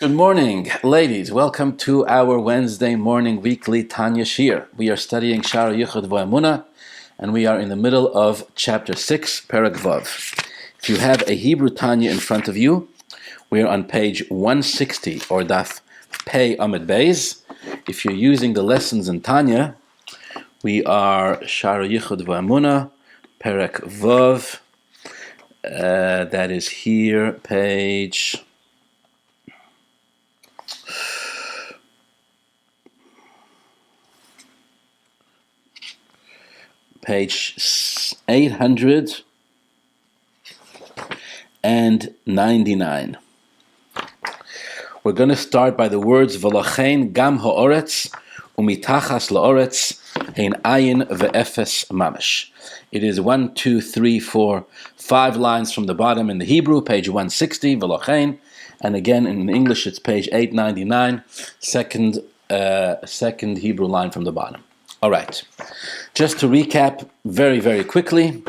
Good morning, ladies. Welcome to our Wednesday morning weekly Tanya Shaar. We are studying Shaar Hayichud v'Emunah, and we are in the middle of chapter 6, Perek Vav. If you have a Hebrew Tanya in front of you, we are on page 160, or Daf Pei Amud Beis. If you're using the lessons in Tanya, we are Shaar Hayichud v'Emunah, Perek Vav. That is here, page 899. We're going to start by the words V'lachein gam ha'oretz umitachas la'oretz hein ayin ve'efes mamash. It is 1, 2, 3, 4, 5 lines from the bottom in the Hebrew, page 160, V'lachein, and again in English it's page 899, second Hebrew line from the bottom. All right, just to recap very, very quickly,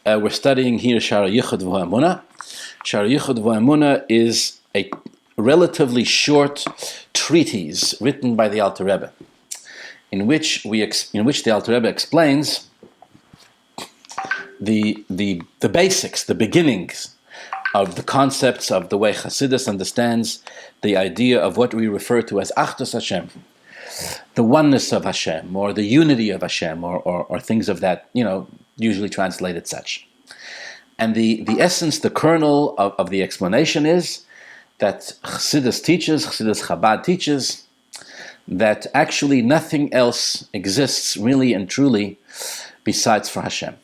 we're studying here Shaar Hayichud v'Emunah. Shaar Hayichud v'Emunah is a relatively short treatise written by the Alter Rebbe, in which the Alter Rebbe explains the basics, the beginnings of the concepts of the way Chassidus understands the idea of what we refer to as Achdus Hashem, the oneness of Hashem, or the unity of Hashem, or things of that, usually translated such. And the essence, the kernel of the explanation is that Chassidus Chabad teaches, that actually nothing else exists really and truly besides for Hashem.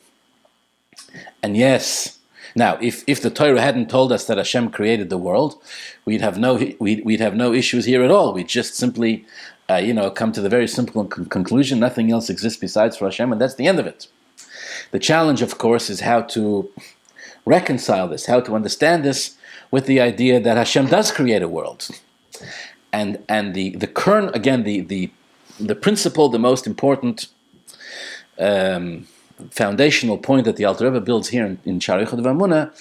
And yes, now if the Torah hadn't told us that Hashem created the world, we'd have no issues here at all. We'd just simply come to the very simple conclusion, nothing else exists besides for Hashem, and that's the end of it. The challenge, of course, is how to reconcile this, how to understand this with the idea that Hashem does create a world. And the kernel, again, the principle, the most important foundational point that the Alter Rebbe builds here in Shaar Hayichud v'Emunah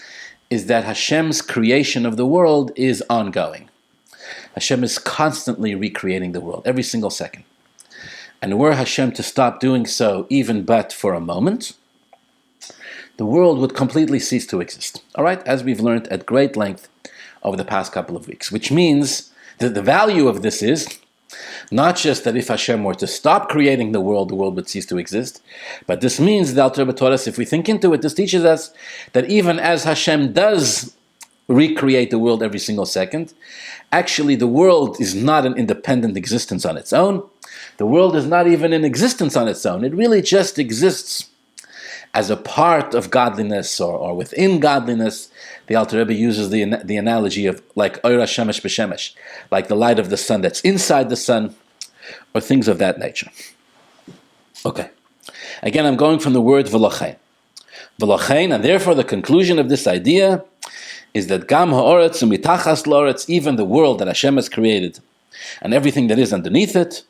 is that Hashem's creation of the world is ongoing. Hashem is constantly recreating the world, every single second. And were Hashem to stop doing so, even but for a moment, the world would completely cease to exist. All right, as we've learned at great length over the past couple of weeks, which means that the value of this is not just that if Hashem were to stop creating the world would cease to exist, but this means, the Alter Rebbe taught us, if we think into it, this teaches us that even as Hashem does recreate the world every single second, actually the world is not an independent existence on its own. The world is not even in existence on its own. It really just exists as a part of godliness or within godliness. The Alter Rebbe uses the analogy of like Oira Shemesh B'Shemesh, like the light of the sun that's inside the sun, or things of that nature. Okay. Again, I'm going from the word V'lachein. V'lachein, and therefore the conclusion of this idea is that Gam ha'oretz umitachas la'oretz, even the world that Hashem has created, and everything that is underneath it,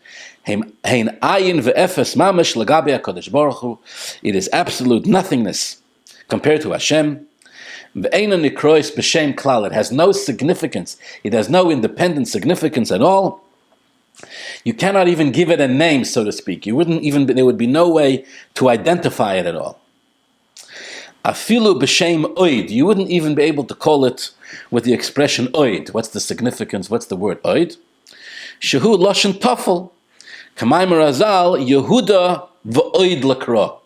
hein ayin ve'efes mamash l'gabe HaKadosh Baruch Hu, it is absolute nothingness compared to Hashem. Ve'eina nikrois b'shem klal, it has no significance, it has no independent significance at all. You cannot even give it a name, so to speak. There would be no way to identify it at all. Afilu b'shem oid, you wouldn't even be able to call it with the expression oid. What's the significance? What's the word oid? Shehu loshen tofel, k'mayim razal Yehuda v'oid l'kra.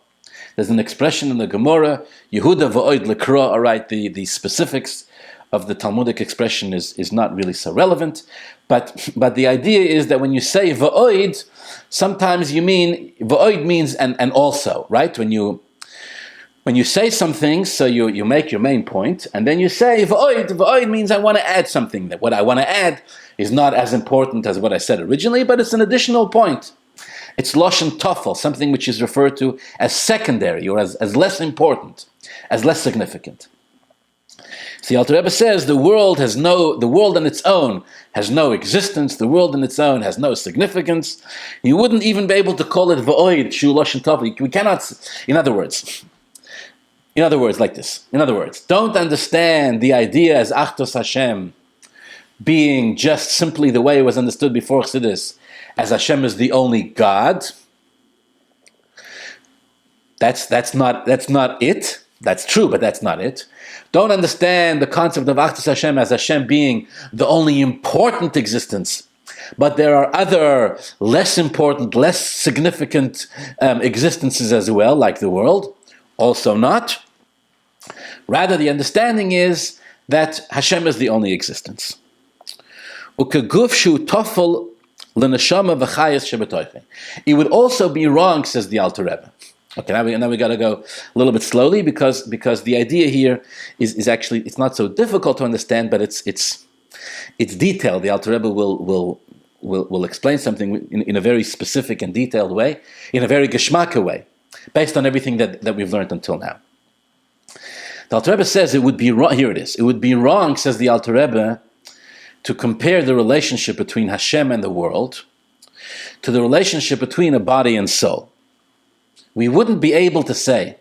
There's an expression in the Gemara, Yehuda v'oid l'kra. All right, the specifics of the Talmudic expression is not really so relevant, but the idea is that when you say v'oid, sometimes you mean v'oid means and also, right? When you say something, so you make your main point, and then you say v'oid means I want to add something. That what I want to add is not as important as what I said originally, but it's an additional point. It's loshen tofel, something which is referred to as secondary, or as less important, as less significant. See, Alter Rebbe says the world on its own has no existence. The world on its own has no significance. You wouldn't even be able to call it v'oid, shu loshen tofel. We cannot. In other words, like this. In other words, don't understand the idea as Achdus Hashem being just simply the way it was understood before Chassidus, as Hashem is the only God. That's not it. That's true, but that's not it. Don't understand the concept of Achdus Hashem as Hashem being the only important existence. But there are other less important, less significant existences as well, like the world. Also not. Rather, the understanding is that Hashem is the only existence. It would also be wrong, says the Alter Rebbe. Okay, now we got to go a little bit slowly because the idea here is actually, it's not so difficult to understand, but it's detailed. The Alter Rebbe will explain something in a very specific and detailed way, in a very geschmacke way, based on everything that we've learned until now. The Alter Rebbe says it would be wrong. Here it is. It would be wrong, says the Alter Rebbe, to compare the relationship between Hashem and the world to the relationship between a body and soul. We wouldn't be able to say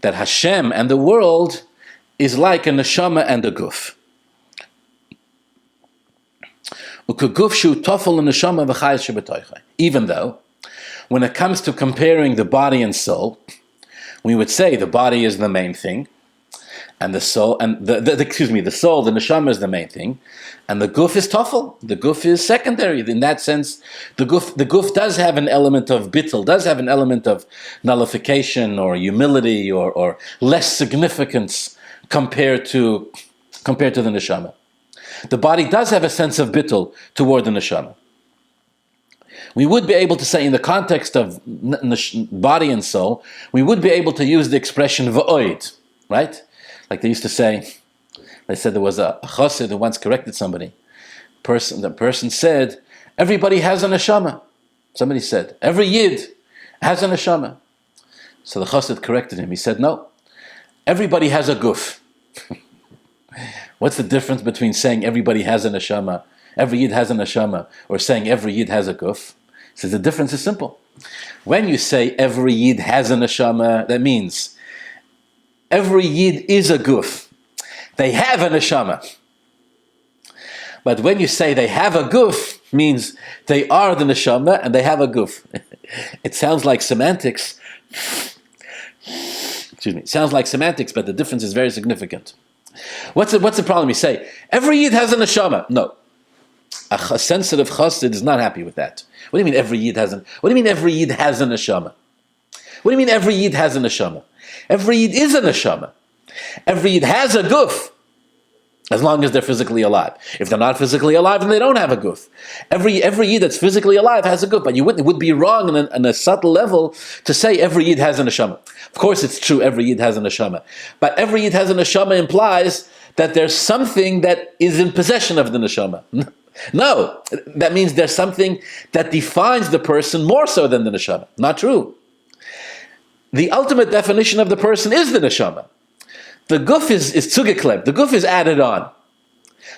that Hashem and the world is like a neshama and a guf. Even though, when it comes to comparing the body and soul, we would say the body is the main thing, and the soul, and the soul, the neshama is the main thing, and the guf is tafel. The guf is secondary. In that sense, the guf does have an element of bittul, does have an element of nullification or humility or less significance compared to the neshama. The body does have a sense of bittul toward the neshama. We would be able to say, in the context of body and soul, we would be able to use the expression v'oid, right? Like they used to say, they said there was a chassid who once corrected somebody. The person said, everybody has a neshama. Somebody said, every yid has a neshama. So the chassid corrected him. He said, no, everybody has a guf. What's the difference between saying everybody has a neshama, every yid has a neshama, or saying every yid has a guf? He says the difference is simple. When you say every yid has a neshama, that means every yid is a guf. They have a neshama. But when you say they have a guf, means they are the neshama and they have a guf. It sounds like semantics. Excuse me. It sounds like semantics, but the difference is very significant. What's the problem? You say every yid has a neshama. No, a sensitive chassid is not happy with that. What do you mean every yid has a? What do you mean every yid has a neshama? What do you mean every yid has a neshama? Every yid is a neshama. Every yid has a guf, as long as they're physically alive. If they're not physically alive, then they don't have a guf. Every yid that's physically alive has a guf, but it would be wrong on a subtle level to say every yid has a neshama. Of course, it's true every yid has a neshama, but every yid has a neshama implies that there's something that is in possession of the neshama. No, that means there's something that defines the person more so than the neshama. Not true. The ultimate definition of the person is the neshama. The guf is zugekleb. The guf is added on.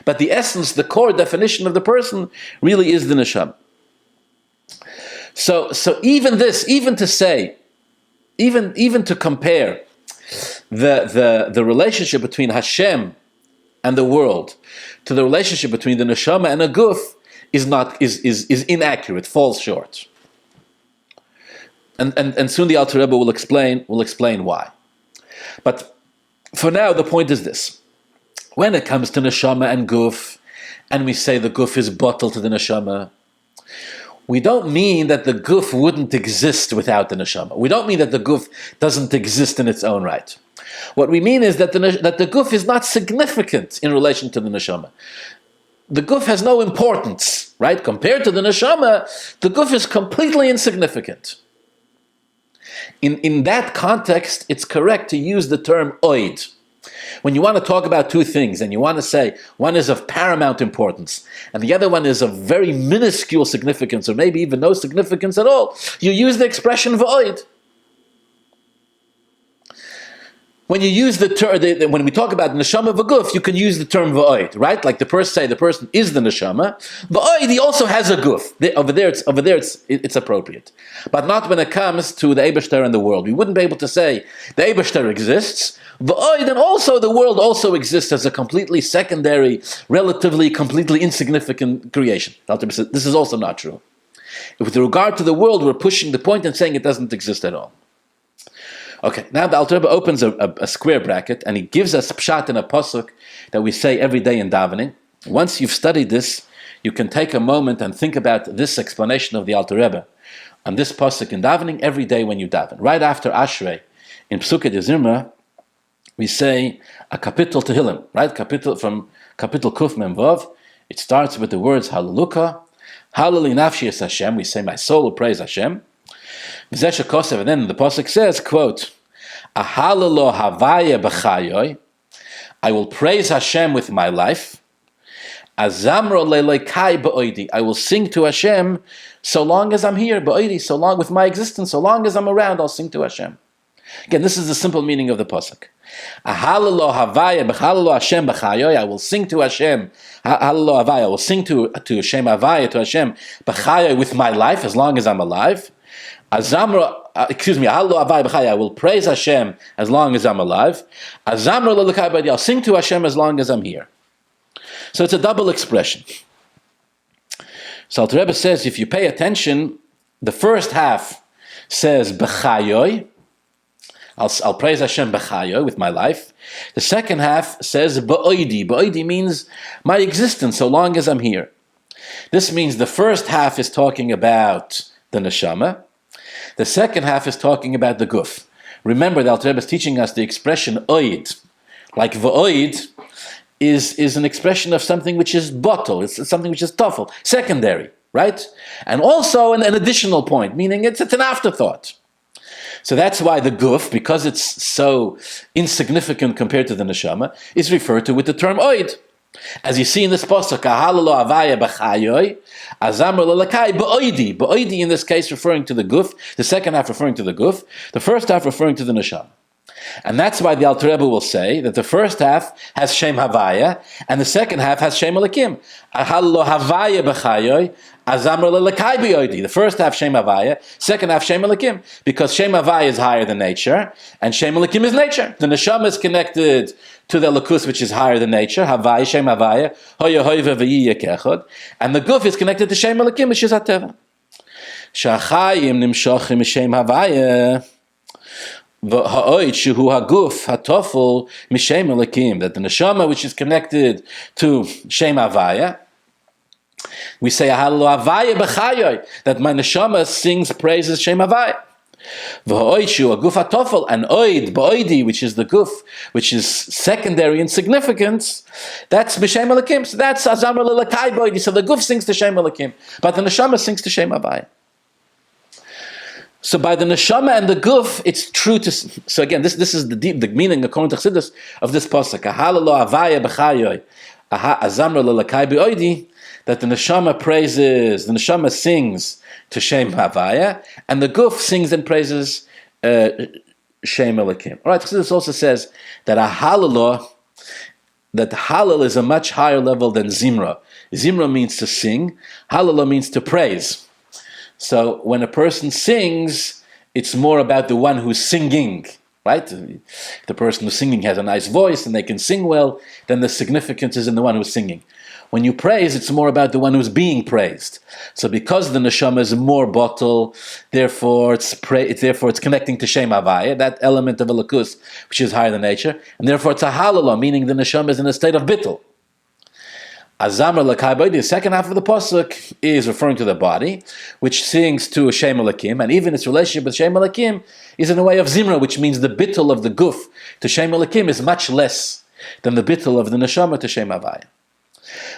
But the essence, the core definition of the person really is the neshama. So even this, even to compare the relationship between Hashem and the world to the relationship between the neshama and a guf is inaccurate, falls short. And soon the Alter Rebbe will explain why. But for now, the point is this. When it comes to neshama and guf, and we say the guf is bottled to the neshama, we don't mean that the guf wouldn't exist without the neshama. We don't mean that the guf doesn't exist in its own right. What we mean is that the guf is not significant in relation to the neshama. The guf has no importance, right? Compared to the neshama, the guf is completely insignificant. In that context, it's correct to use the term oid. When you want to talk about two things and you want to say one is of paramount importance and the other one is of very minuscule significance or maybe even no significance at all, you use the expression v'oid. when you use the term, when we talk about neshama v'guf, you can use the term v'oid, right? Like the person is the neshama. V'oid, he also has a guf. Over there, it's appropriate, but not when it comes to the Eibishter and the world. We wouldn't be able to say the Eibishter exists. V'oid, and also the world also exists as a completely secondary, relatively completely insignificant creation. This is also not true. With regard to the world, we're pushing the point and saying it doesn't exist at all. Okay, now the Alter Rebbe opens a square bracket and he gives us pshat in a pasuk that we say every day in davening. Once you've studied this, you can take a moment and think about this explanation of the Alter Rebbe on this pasuk in davening every day when you daven. Right after Ashrei, in Psukei de Zimra, we say a kapitel Tehillim, right? From kapitel Kuf Mem Vav. It starts with the words Hallelujah, Hallelujah Nafshi es Hashem. We say, my soul will praise Hashem. And then the pasuk says, quote, Ahalelo havaya b'chayoy, I will praise Hashem with my life. Azamro lelekai ba'oidi, I will sing to Hashem so long as I'm here, ba'oidi, so long with my existence, so long as I'm around, I'll sing to Hashem. Again, this is the simple meaning of the pasuk. Ahalelo havaya b'chalelo Hashem b'chayoy, I will sing to Hashem. Ahalelo havaya, I will sing to Hashem havaya, to Hashem b'chayoy with my life, as long as I'm alive. I will praise Hashem as long as I'm alive. I'll sing to Hashem as long as I'm here. So it's a double expression. So Alter Rebbe says, if you pay attention, the first half says b'chayoy, I'll praise Hashem b'chayoy with my life. The second half says ba'oidi. Ba'oidi means my existence, so long as I'm here. This means the first half is talking about the neshama. The second half is talking about the guf. Remember, the Alter Rebbe is teaching us the expression oid. Like v'oid is an expression of something which is bottle. It's something which is toffel, secondary, right? And also an additional point, meaning it's an afterthought. So that's why the guf, because it's so insignificant compared to the neshama, is referred to with the term oid. As you see in this pasuk, Ahalelo avaya b'chayoy, azamro lelakai ba'oidi. Ba'oidi in this case referring to the guf, the second half referring to the guf, the first half referring to the neshama. And that's why the Alter Rebbe will say that the first half has Shem Havaya, and the second half has Shem Elikim. Ahalelo havaya b'chayoy, azamro lelakai ba'oidi. The first half Shem Havaya, second half Shem Elikim, because Shem Havaya is higher than nature, and Shem Elikim is nature. The neshama is connected to the Elokus, which is higher than nature, Havaya, Shem Havaya, Hoya Hoiva V'yiyeh Kechod, and the Guf is connected to Shem Elikim, which is Hateva. Shachayim nimshochim Shem Havaya, V'ha'oid Shehu Haguf Hatofel Mishem Elikim, that the neshama which is connected to Shem Havaya, we say Ahalelo Havaya b'chayoy, that my neshama sings praises Shem Havaya. V'ha'oidshu, a guf hatofel, and oid, ba'oidi, which is the guf, which is secondary in significance, that's b'shem elikim. So that's azamar lelakai ba'oidi. So the guf sings to Shem elikim, but the neshama sings to Shem Havaya. So by the neshama and the guf, it's true to. So again, this is the meaning according to Chassidus of this pasuk. Ahalelo avaya b'chayoy, azamar lelakai ba'oidi. That the neshama praises, the neshama sings to Shem Havaya, and the guf sings and praises Shem Elikim. All right, Chassidus also says that that halal is a much higher level than zimra. Zimra means to sing, halal means to praise. So when a person sings, it's more about the one who's singing, right? If the person who's singing has a nice voice and they can sing well, then the significance is in the one who's singing. When you praise, it's more about the one who's being praised. So because the neshama is more bottle, therefore it's connecting to Shem Havaya, that element of Elokus, which is higher than nature, and therefore it's a halala, meaning the neshama is in a state of bittul. Azamar l'kai b'oidi, the second half of the pasuk is referring to the body, which sings to Shem Elikim, and even its relationship with Shem Elikim is in a way of zimra, which means the bittul of the guf to Shem Elikim is much less than the bittul of the neshama to Shem Havaya.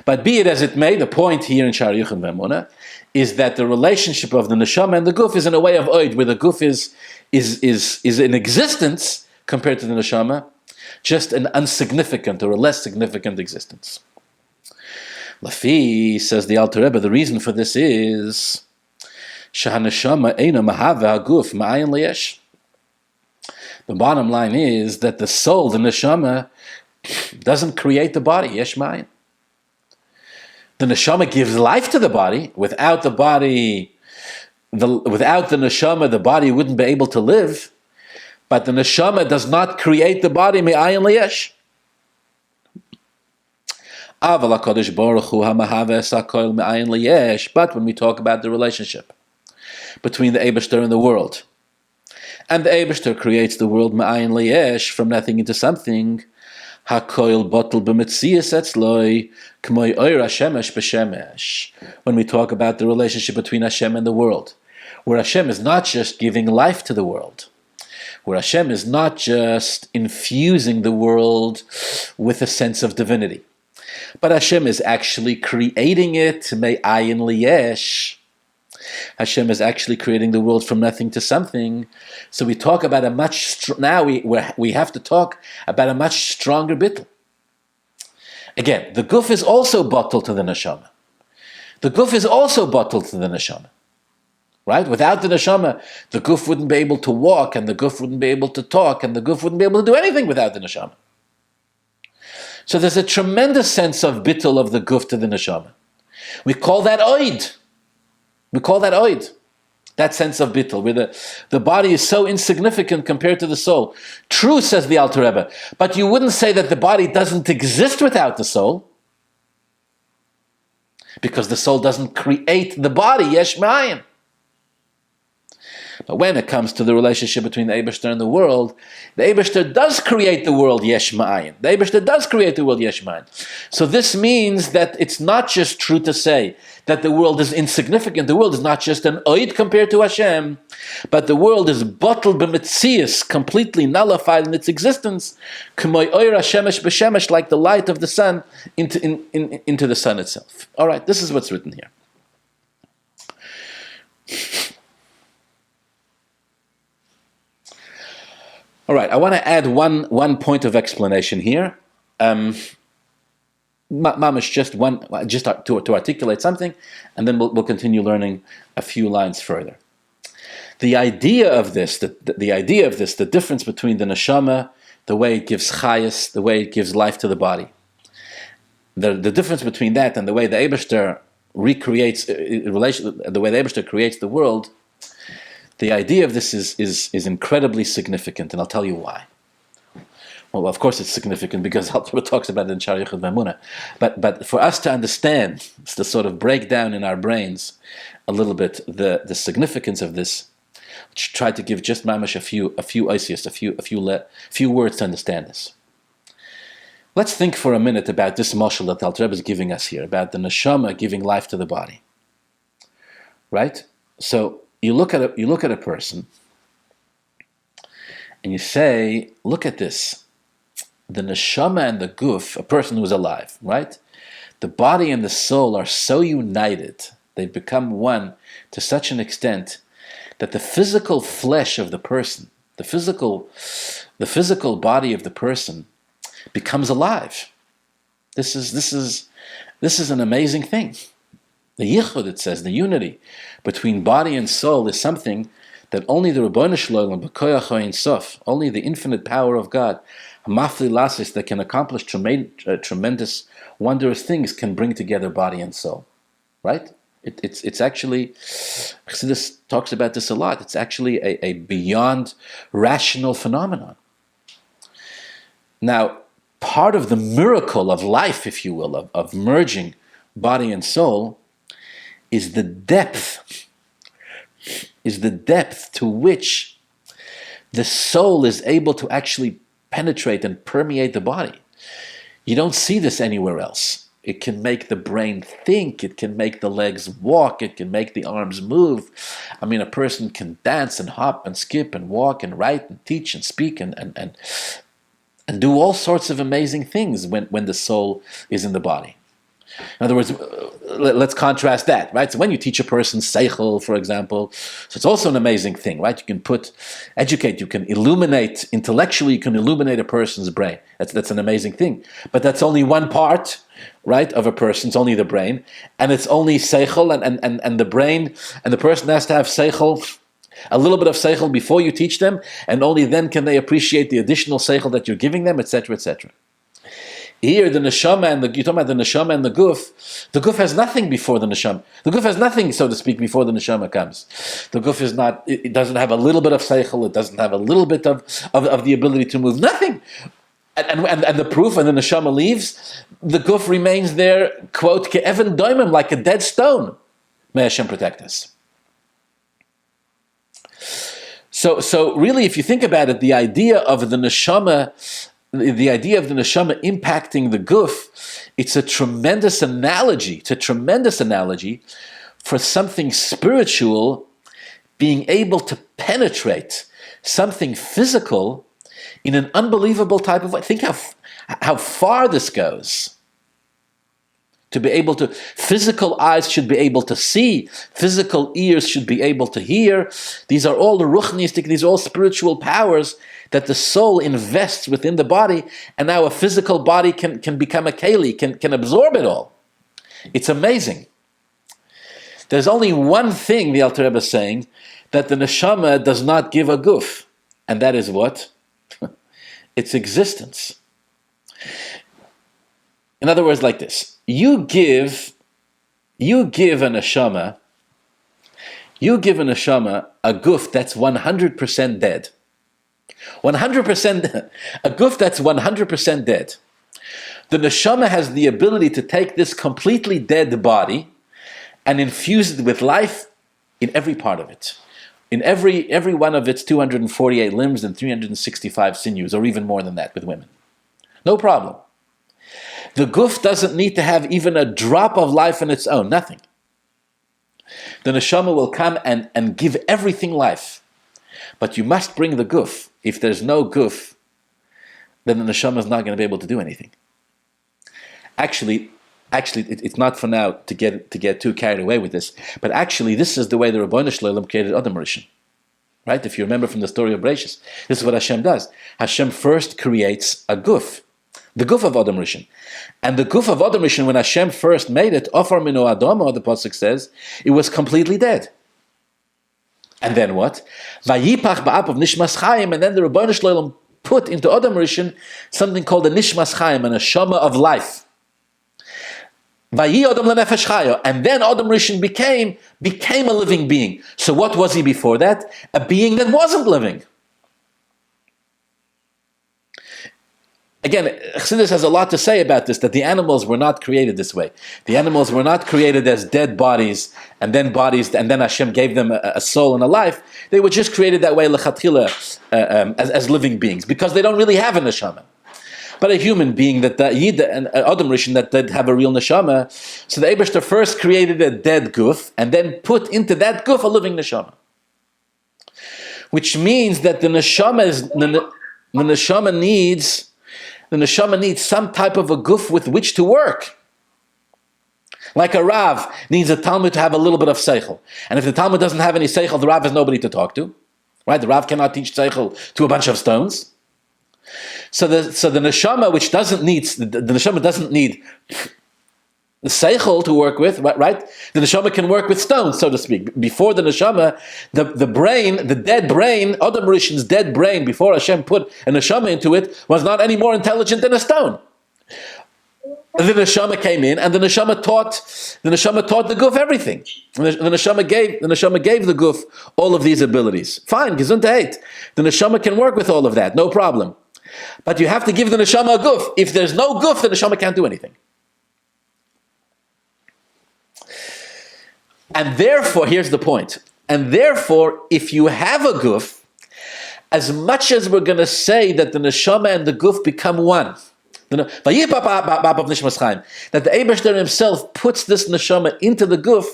But be it as it may, the point here in Shaar Hayichud V'Emunah is that the relationship of the neshama and the guf is in a way of oid, where the guf is in existence compared to the neshama, just an insignificant or a less significant existence. Lafi, says the Alter Rebbe, the reason for this is the The bottom line is that the soul, the neshama, doesn't create the body, yesh mayin. The neshama gives life to the body. Without the body, without the neshama, the body wouldn't be able to live. But the neshama does not create the body, me'ayin liyesh. But when we talk about the relationship between the Eibishter and the world, and the Eibishter creates the world me'ayin liyesh, from nothing into something, hakoil botel b'metzias etzloi k'moi oira shemesh b'shemesh. When we talk about the relationship between Hashem and the world, where Hashem is not just giving life to the world, where Hashem is not just infusing the world with a sense of divinity, but Hashem is actually creating it, me'ayin liyesh. Hashem is actually creating the world from nothing to something. So we talk about a much, now we have to talk about a much stronger bittul. Again, the guf is also bottled to the neshama. The guf is also bottled to the neshama. Right? Without the neshama, the guf wouldn't be able to walk, and the guf wouldn't be able to talk, and the guf wouldn't be able to do anything without the neshama. So there's a tremendous sense of bittul of the guf to the neshama. We call that oid. That sense of bittul, where the body is so insignificant compared to the soul. True, says the Alter Rebbe, but you wouldn't say that the body doesn't exist without the soul, because the soul doesn't create the body, yesh ma'ayin. But when it comes to the relationship between the Eibishter and the Eibishter does create the world, yesh ma'ayin. The Eibishter does create the world, yesh ma'ayin. So this means that it's not just true to say that the world is insignificant. The world is not just an oid compared to Hashem, but the world is bottled b'metzias, completely nullified in its existence, k'moi oira shemesh b'shemesh, like the light of the sun into the sun itself. All right, this is what's written here. All right, I want to add one point of explanation here. Mamish, just to articulate something, and then we'll continue learning a few lines further. The idea of this, the difference between the neshama, the way it gives chayas, the way it gives life to the body, the difference between that and the way the Eibishter recreates the way the Eibishter creates the world. The idea of this is incredibly significant, and I'll tell you why. Well, of course it's significant because Alter Rebbe talks about it in Shaar Hayichud. But for us to understand, it's to sort of break down in our brains a little bit the significance of this, try to give just mamash a few oisios, a few words to understand this. Let's think for a minute about this mashal that Alter Rebbe is giving us here, about the neshama giving life to the body. Right? So you look at a person, and you say, look at this. The neshama and the guf, a person who's alive, right? The body and the soul are so united, they've become one to such an extent that the physical flesh of the person, the physical body of the person, becomes alive. This is an amazing thing. The Hayichud, it says, the unity between body and soul is something that only the Ribbono Shel Olam, b'koyach Ein Sof, only the infinite power of God, Mafli Lasis, that can accomplish tremendous, wondrous things, can bring together body and soul. Right? It's actually, Chassidus talks about this a lot, it's actually a beyond rational phenomenon. Now, part of the miracle of life, if you will, of merging body and soul, is the depth to which the soul is able to actually penetrate and permeate the body. You don't see this anywhere else. It can make the brain think, it can make the legs walk, it can make the arms move. I mean, a person can dance and hop and skip and walk and write and teach and speak and do all sorts of amazing things when the soul is in the body. In other words, let's contrast that, right? So when you teach a person seichel, for example, so it's also an amazing thing, right? You can educate, you can illuminate, intellectually you can illuminate a person's brain. That's an amazing thing. But that's only one part, right, of a person. It's only the brain. And it's only seichel, and the brain, and the person has to have seichel A little bit of seichel before you teach them, and only then can they appreciate the additional seichel that you're giving them, etc., etc. Here, the neshama and you're talking about the neshama and the guf has nothing before the neshama. The guf has nothing, so to speak, before the neshama comes. The guf is not, it doesn't have a little bit of seichel, it doesn't have a little bit of the ability to move, nothing. And the proof, when the neshama leaves, the guf remains there, quote, ke'evan doimim, like a dead stone. May Hashem protect us. So really, if you think about it, the idea of the neshama impacting the guf, it's a tremendous analogy. It's a tremendous analogy for something spiritual being able to penetrate something physical in an unbelievable type of way. Think how far this goes. To be able to, physical eyes should be able to see, physical ears should be able to hear. These are all the ruchnistic, these are all spiritual powers that the soul invests within the body, and now a physical body can become a keli, can absorb it all. It's amazing. There's only one thing, the Alter Rebbe is saying, that the neshama does not give a guf, and that is what? Its existence. In other words, like this. You give a neshama a guf that's 100% dead. 100%, a guf that's 100% dead. The neshama has the ability to take this completely dead body and infuse it with life in every part of it. In every one of its 248 limbs and 365 sinews, or even more than that with women. No problem. The guf doesn't need to have even a drop of life on its own, nothing. The neshama will come and give everything life. But you must bring the guf. If there's no guf, then the neshama is not going to be able to do anything. Actually, it's not for now to get too carried away with this, but actually this is the way the Ribbono Shel Olam created Adam Rishon. Right? If you remember from the story of Bereshis, this is what Hashem does. Hashem first creates a guf. The guf of Adam Rishon. And the guf of Adam Rishon, when Hashem first made it, Ofar Mino Adamo, the Pasuk says, it was completely dead. And then what? Vayipach ba'ap of Nishmas Chaim, and then the Ribbono Shel Olam put into Adam Rishon something called a Nishmas Chaim, an neshama of life. Vayi Adam lenefesh chayo, and then Adam Rishon became a living being. So what was he before that? A being that wasn't living. Again, Chassidus has a lot to say about this, that the animals were not created this way. The animals were not created as dead bodies, and then Hashem gave them a soul and a life. They were just created that way, lechatchila, as living beings, because they don't really have a neshama. But a human being, that the Yid and Adam Rishon, that did have a real neshama, so the Eibishter first created a dead guf, and then put into that guf a living neshama. Which means that the neshama needs some type of a guf with which to work. Like a Rav needs a Talmud to have a little bit of seichel. And if the Talmud doesn't have any seichel, the Rav has nobody to talk to. Right? The Rav cannot teach seichel to a bunch of stones. So the neshama, which doesn't need, the neshama doesn't need the seichel to work with, right? The neshama can work with stones, so to speak. Before the neshama, the brain, the dead brain, Adam Rishon's dead brain, before Hashem put a neshama into it, was not any more intelligent than a stone. The neshama came in, and the neshama taught the guf everything. The neshama gave the guf all of these abilities. Fine, gesundheit. The neshama can work with all of that, no problem. But you have to give the neshama a guf. If there's no guf, the neshama can't do anything. And therefore, here's the point. And therefore, if you have a guf, as much as we're going to say that the neshama and the guf become one, that the Eibishter himself puts this neshama into the guf,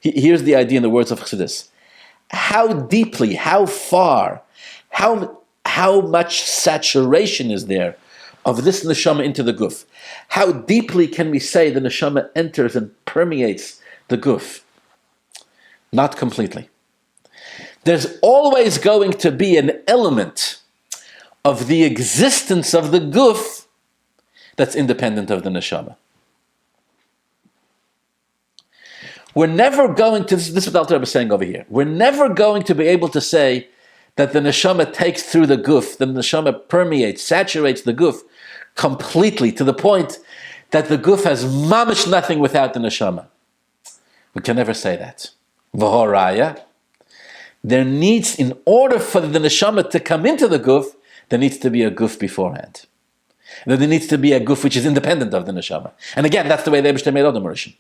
here's the idea in the words of Chassidus. How deeply, how far, how much saturation is there of this neshama into the guf? How deeply can we say the neshama enters and permeates the guf? Not completely. There's always going to be an element of the existence of the guf that's independent of the neshama. We're never going to, this is what Alter Rebbe is saying over here, we're never going to be able to say that the neshama takes through the guf, the neshama permeates, saturates the guf completely to the point that the guf has mamish nothing without the neshama. We can never say that. V'horaya, there needs, in order for the neshama to come into the guf, there needs to be a guf beforehand. And there needs to be a guf which is independent of the neshama. And again, that's the way the Eibishter made Adam Rishon.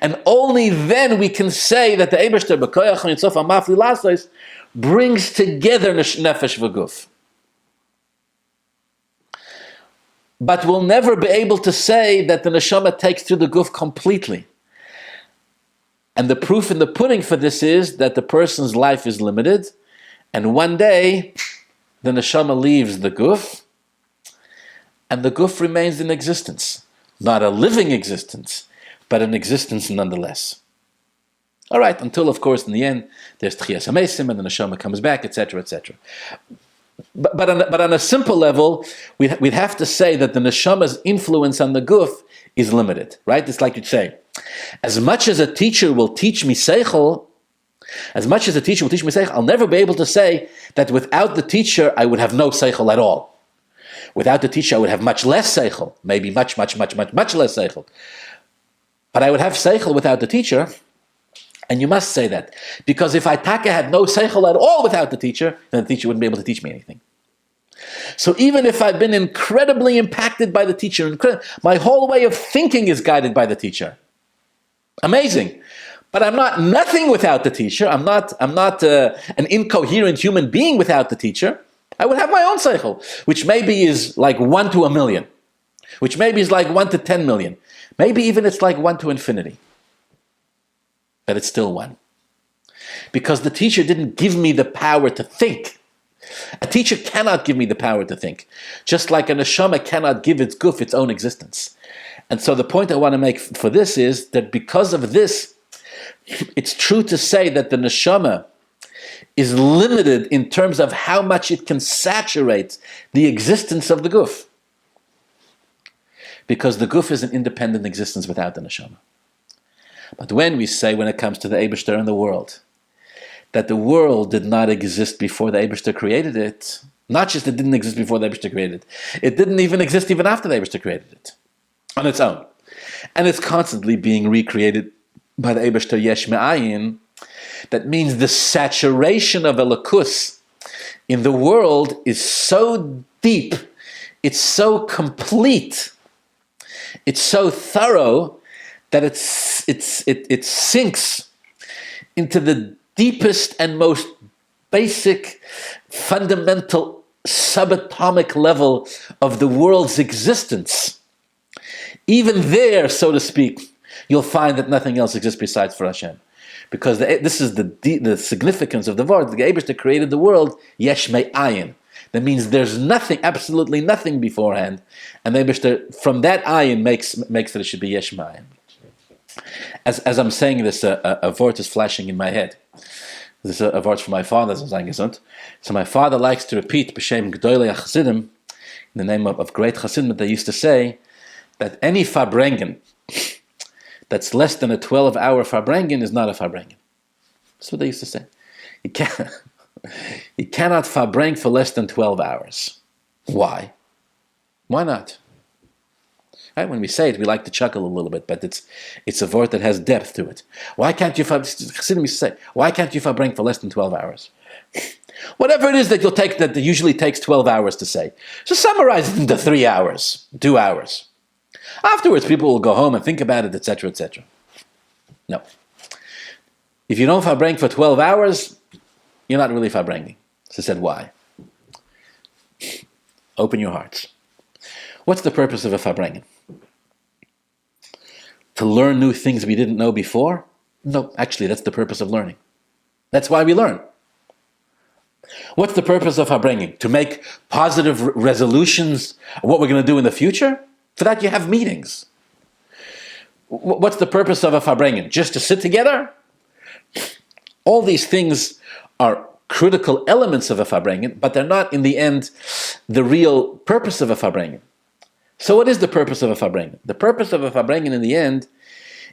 And only then we can say that the Eibishter b'koyach ha'yitzof ha'mafli lasos brings together nefesh v'guf. But we'll never be able to say that the neshama takes through the guf completely. And the proof in the pudding for this is that the person's life is limited, and one day the neshama leaves the guf, and the guf remains in existence. Not a living existence, but an existence nonetheless. All right, until, of course, in the end, there's Tchias HaMesim, and the neshama comes back, etc., etc. But on a simple level, we'd have to say that the neshama's influence on the guf is limited, right? It's like you'd say, as much as a teacher will teach me seichel, I'll never be able to say that without the teacher, I would have no seichel at all. Without the teacher, I would have much less seichel, maybe much less seichel. But I would have seichel without the teacher, and you must say that. Because if I taka had no seichel at all without the teacher, then the teacher wouldn't be able to teach me anything. So even if I've been incredibly impacted by the teacher, my whole way of thinking is guided by the teacher. Amazing. But I'm not nothing without the teacher. I'm not an incoherent human being without the teacher. I would have my own seichel, which maybe is like 1 to 1,000,000, which maybe is like 1 to 10 million. Maybe even it's like 1 to infinity. But it's still 1. Because the teacher didn't give me the power to think. A teacher cannot give me the power to think. Just like a neshama cannot give its guf its own existence. And so the point I want to make for this is that because of this, it's true to say that the neshama is limited in terms of how much it can saturate the existence of the guf. Because the guf is an independent existence without the neshama. But when we say, when it comes to the Eibishter and the world, that the world did not exist before the Eibishter created it, not just it didn't exist before the Eibishter created it didn't even exist even after the Eibishter created it, on its own. And it's constantly being recreated by the Eibishter Yesh Me'ayin. That means the saturation of Elokus in the world is so deep, it's so complete, it's so thorough, that it sinks into the deepest and most basic, fundamental, subatomic level of the world's existence. Even there, so to speak, you'll find that nothing else exists besides for Hashem. Because this is the significance of the word. The Eibishter created the world, yesh me'ayin. That means there's nothing, absolutely nothing beforehand. And the Eibishter, from that ayin, makes that it should be yesh me'ayin. As I'm saying this, a word is flashing in my head. This is a word from my father, so my father likes to repeat, b'shem g'doilei ha'chasidim, in the name of great chassidim, they used to say that any farbrengen that's less than a 12-hour farbrengen is not a farbrengen. That's what they used to say. You cannot farbreng for less than 12 hours. Why? Why not? Right? When we say it, we like to chuckle a little bit, but it's a word that has depth to it. Why can't you farbreng for less than 12 hours? Whatever it is that you'll take that usually takes 12 hours to say, just summarize it into 3 hours, 2 hours. Afterwards, people will go home and think about it, etc., etc. No. If you don't farbreng for 12 hours, you're not really farbrenging. So I said, why? Open your hearts. What's the purpose of a farbrengen? To learn new things we didn't know before? No, actually, that's the purpose of learning. That's why we learn. What's the purpose of farbrengen? To make positive resolutions of what we're going to do in the future? For that, you have meetings. What's the purpose of a farbrengen? Just to sit together? All these things are critical elements of a farbrengen, but they're not, in the end, the real purpose of a farbrengen. So what is the purpose of a farbrengen? The purpose of a farbrengen, in the end,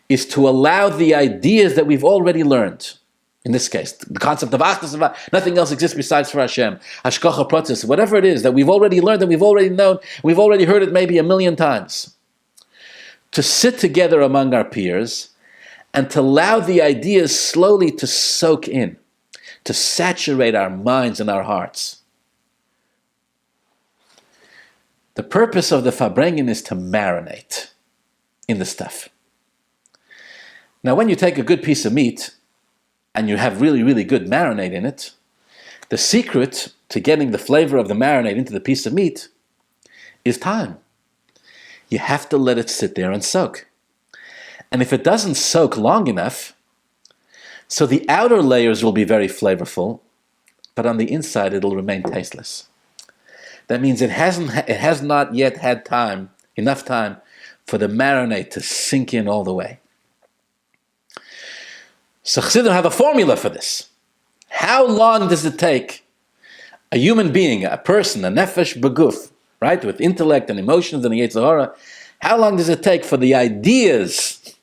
is to allow the ideas that we've already learned. In this case, the concept of Achdus, nothing else exists besides for Hashem, Hashgacha Pratis, whatever it is that we've already learned, that we've already known, we've already heard it maybe 1,000,000 times. To sit together among our peers and to allow the ideas slowly to soak in, to saturate our minds and our hearts. The purpose of the Farbrengen is to marinate in the stuff. Now, when you take a good piece of meat and you have really, really good marinade in it, the secret to getting the flavor of the marinade into the piece of meat is time. You have to let it sit there and soak. And if it doesn't soak long enough, so the outer layers will be very flavorful, but on the inside it'll remain tasteless. That means it has not yet had enough time for the marinade to sink in all the way. So Chassidim have a formula for this. How long does it take a human being, a person, a nefesh beguf, right, with intellect and emotions and the Yetzer Hara, how long does it take for the ideas,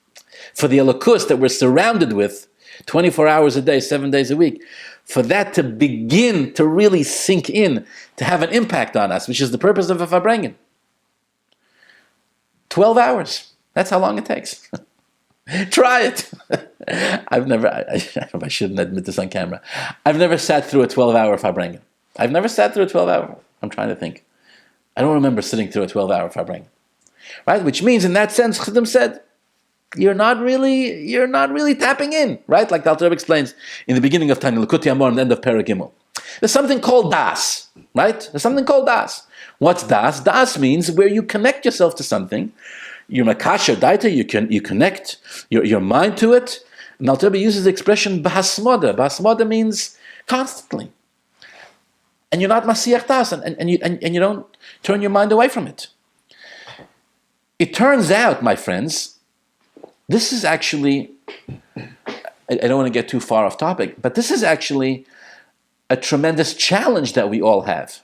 for the elokus that we're surrounded with 24 hours a day, 7 days a week, for that to begin to really sink in, to have an impact on us, which is the purpose of a Farbrengen? 12 hours. That's how long it takes. Try it. I shouldn't admit this on camera. I've never sat through a 12-hour Farbrengen. I've never sat through a 12-hour. I'm trying to think. I don't remember sitting through a 12-hour Farbrengen. Right? Which means, in that sense, Chassidim said, you're not really tapping in, right? Like the Alter Rebbe explains in the beginning of Tanya L'Kutei Amor and the end of Perek Gimel. There's something called das, right? There's something called das. What's das? Das means where you connect yourself to something. You're makasher daita, you connect your mind to it. And Alter Rebbe uses the expression bahasmoda. Bahasmoda means constantly. And you're not masiach das, and you don't turn your mind away from it. It turns out, my friends, this is actually, I don't want to get too far off topic, but this is actually a tremendous challenge that we all have.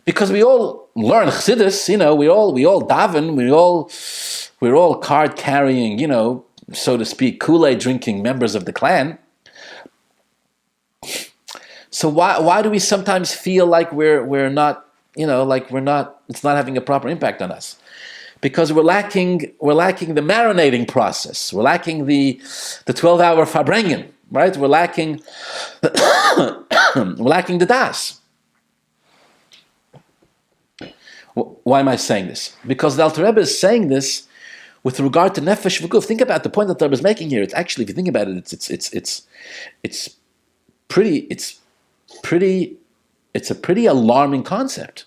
Because we all learn Chassidus, we all daven, we're all card-carrying, so to speak, Kool-Aid drinking members of the clan. So why do we sometimes feel like we're not, it's not having a proper impact on us? Because we're lacking the marinating process. We're lacking the 12-hour Farbrengen, right? We're lacking the das. Why am I saying this? Because the Alter Rebbe is saying this with regard to nefesh v'guf. Think about the point that the Rebbe is making here. It's actually, if you think about it, it's a pretty alarming concept.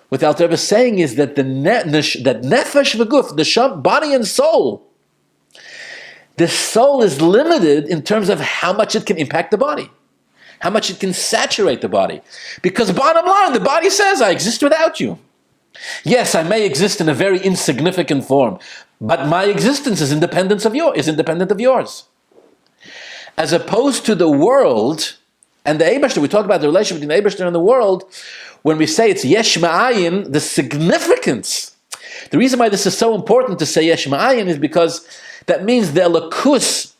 What the Alter Rebbe is saying is that that nefesh v'guf, the body and soul, the soul is limited in terms of how much it can impact the body, how much it can saturate the body. Because bottom line, the body says, I exist without you. Yes, I may exist in a very insignificant form, but my existence is independent of yours. As opposed to the world and the Eibashter, we talk about the relationship between the Eibashter and the world. When we say it's yesh ma'ayin, the significance, the reason why this is so important to say yesh ma'ayin is because that means the elokus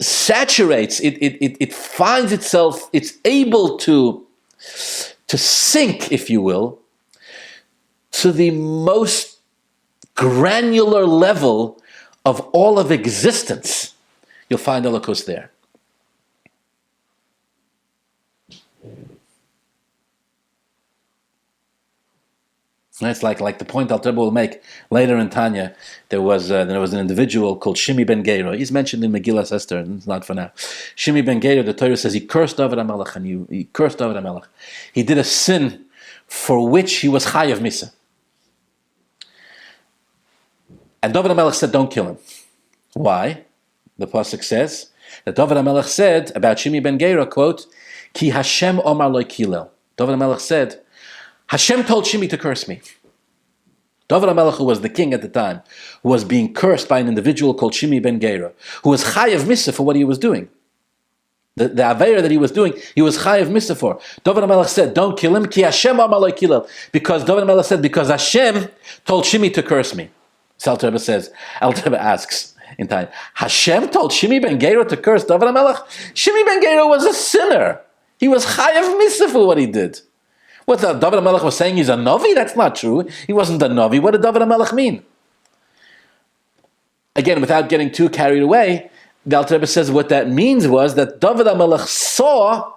saturates, it finds itself, it's able to sink, if you will, to the most granular level of all of existence. You'll find elokus there. It's like the point Alter Rebbe will make later in Tanya. There was an individual called Shimi ben Geira. He's mentioned in Megillas Esther, and it's not for now. Shimi ben Geira, the Torah says he cursed David HaMelech, and he cursed David HaMelech. He did a sin for which he was chayav misa. And David HaMelech said, don't kill him. Why? The pasuk says that David HaMelech said about Shimi ben Geira, quote, Ki Hashem omar lo kilel. David HaMelech said, Hashem told Shimi to curse me. David HaMelech, who was the king at the time, who was being cursed by an individual called Shimi ben Geira, who was chayav misa for what he was doing. The aveira that he was doing, he was chayav misa for. David HaMelech said, don't kill him, ki Hashem amar lo kilel. Because David HaMelech said, because Hashem told Shimi to curse me. So Alter Rebbe asks in time, Hashem told Shimi ben Gera to curse David HaMelech? Shimi ben Gera was a sinner. He was chayav mitzvah for what he did. What David HaMelech was saying he's a Novi? That's not true. He wasn't a Novi. What did David HaMelech mean? Again, without getting too carried away, the Alter Rebbe says what that means was that David HaMelech saw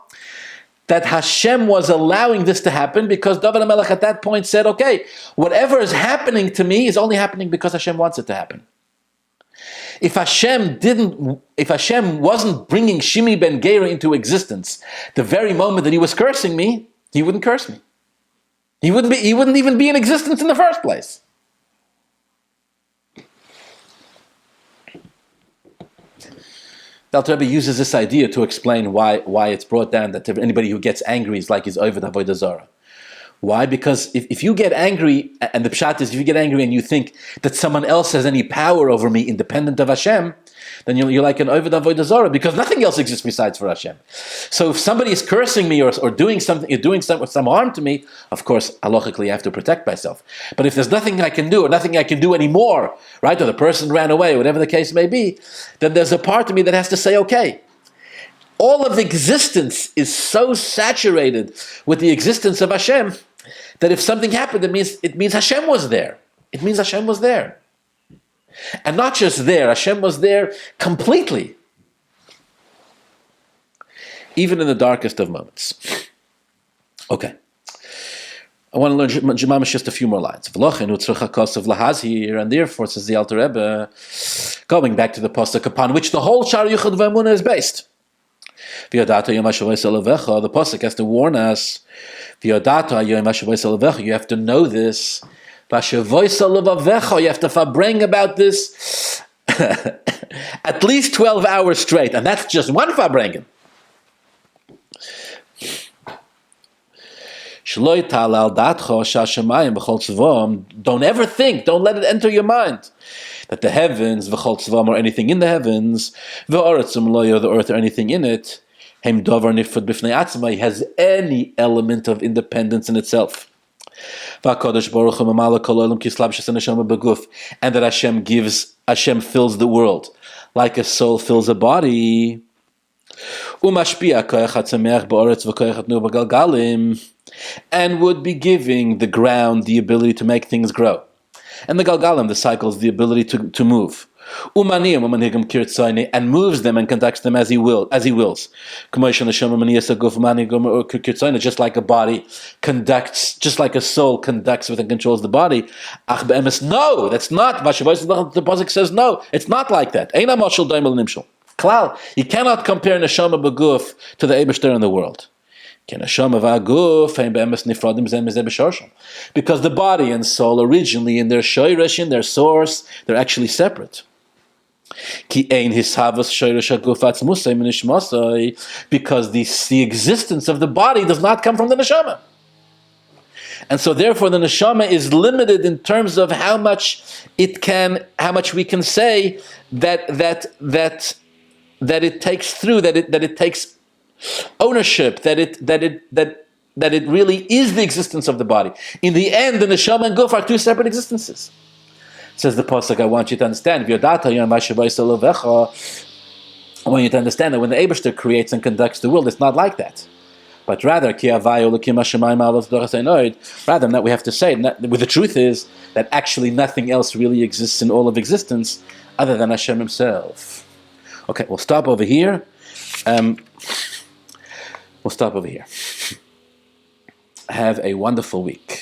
that Hashem was allowing this to happen because David HaMelech at that point said, okay, whatever is happening to me is only happening because Hashem wants it to happen. If Hashem wasn't bringing Shimi ben Gera into existence the very moment that he was cursing me, he wouldn't curse me. He wouldn't even be in existence in the first place. The Alter Rebbe uses this idea to explain why it's brought down that anybody who gets angry is like his Oved Avodah Zarah. Why? Because if you get angry, and the pshat is if you get angry and you think that someone else has any power over me independent of Hashem, then you're like an Oved Avodah Zarah because nothing else exists besides for Hashem. So if somebody is cursing me or doing some harm to me, of course, halachically I have to protect myself. But if there's nothing I can do or nothing I can do anymore, right, or the person ran away, whatever the case may be, then there's a part of me that has to say, okay, all of existence is so saturated with the existence of Hashem that if something happened, it means Hashem was there. It means Hashem was there. And not just there, Hashem was there completely. Even in the darkest of moments. Okay. I want to learn Jemamish just a few more lines. And therefore, says the Alter Rebbe, going back to the pasuk upon which the whole Shaar Hayichud v'Emunah is based. The pasuk has to warn us. You have to know this. You have to fabring about this at least 12 hours straight, and that's just one fabrengen. Don't ever think, don't let it enter your mind that the heavens, or anything in the heavens, the earth or anything in it, has any element of independence in itself. And that Hashem fills the world like a soul fills a body. And would be giving the ground the ability to make things grow. And the galgalim, the cycles, the ability to move. And moves them and conducts them as he wills. Just like a body conducts, just like a soul conducts with and controls the body. No, that's not. The pasuk says no, it's not like that. Klal, you cannot compare neshama b'guf to the Eibishter in the world. Because the body and soul originally in their shoyresh, in their source, they're actually separate. Because the existence of the body does not come from the neshama. And so therefore the neshama is limited in terms of how much we can say that it takes through, that it takes ownership, that it really is the existence of the body. In the end, the neshama and guf are two separate existences. Says the pasuk, I want you to understand. I want you to understand that when the Eibishter creates and conducts the world, it's not like that. But rather, rather than that, we have to say, the truth is that actually nothing else really exists in all of existence other than Hashem Himself. Okay, we'll stop over here. Have a wonderful week.